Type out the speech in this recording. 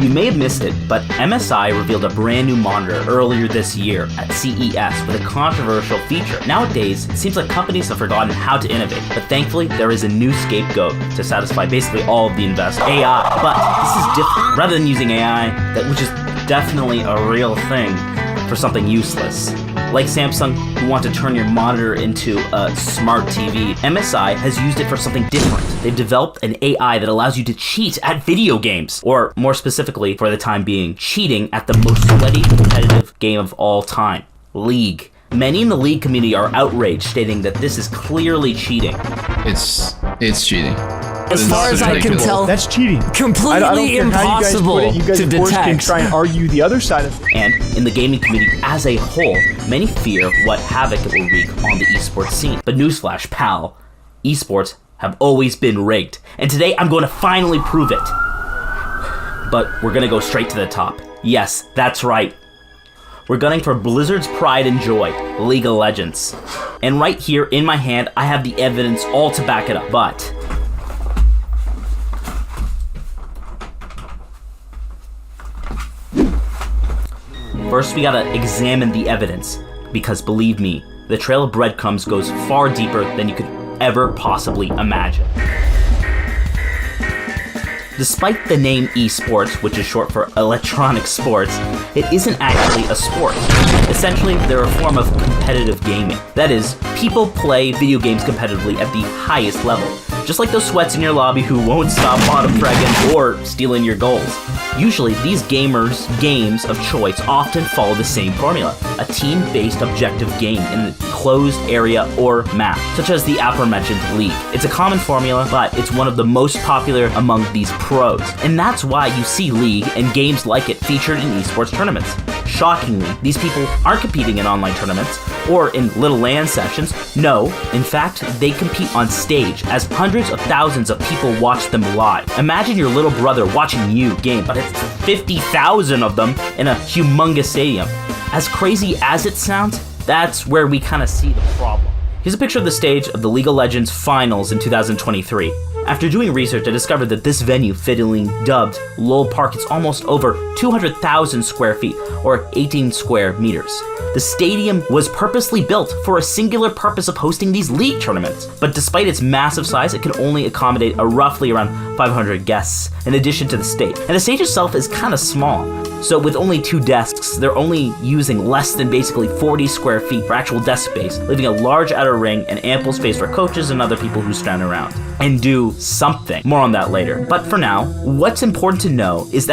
You may have missed it, but MSI revealed a brand new monitor earlier this year at CES with a controversial feature. Nowadays, it seems like companies have forgotten how to innovate, but thankfully there is a new scapegoat to satisfy basically all of the investors. AI. But this is different. Rather than using AI, which is definitely a real thing, for something useless, like Samsung, who want to turn your monitor into a smart TV, MSI has used it for something different. They've developed an AI that allows you to cheat at video games, or more specifically, for the time being, cheating at the most sweaty competitive game of all time, League. Many in the League community are outraged, stating that this is clearly cheating. It's cheating. As far as I can tell, that's cheating. Completely impossible you guys to of course detect. can try and argue the other side of it. And in the gaming community as a whole, many fear what havoc it will wreak on the esports scene. But newsflash, pal, esports have always been rigged. And today I'm going to finally prove it. But we're going to go straight to the top. Yes, that's right. We're gunning for Blizzard's pride and joy, League of Legends. And right here in my hand, I have the evidence all to back it up. But first, we gotta examine the evidence, because believe me, the trail of breadcrumbs goes far deeper than you could ever possibly imagine. Despite the name esports, which is short for electronic sports, it isn't actually a sport. Essentially, they're a form of competitive gaming. That is, people play video games competitively at the highest level, just like those sweats in your lobby who won't stop bottom fragging or stealing your goals. Usually, these games of choice often follow the same formula, a team-based objective game in a closed area or map, such as the aforementioned League. It's a common formula, but it's one of the most popular among these pros, and that's why you see League and games like it featured in esports tournaments. Shockingly, these people aren't competing in online tournaments or in little LAN sessions. No, in fact, they compete on stage as hundreds of thousands of people watch them live. Imagine your little brother watching you game, but it's 50,000 of them in a humongous stadium. As crazy as it sounds, that's where we kind of see the problem. Here's a picture of the stage of the League of Legends Finals in 2023. After doing research, I discovered that this venue, fittingly dubbed Lowell Park, is almost over 200,000 square feet, or 18 square meters. The stadium was purposely built for a singular purpose of hosting these league tournaments, but despite its massive size, it can only accommodate a roughly around 500 guests, in addition to the stage. And the stage itself is kind of small, so with only 2 desks, they're only using less than basically 40 square feet for actual desk space, leaving a large outer ring and ample space for coaches and other people who stand around and do something. More on that later. But for now, what's important to know is that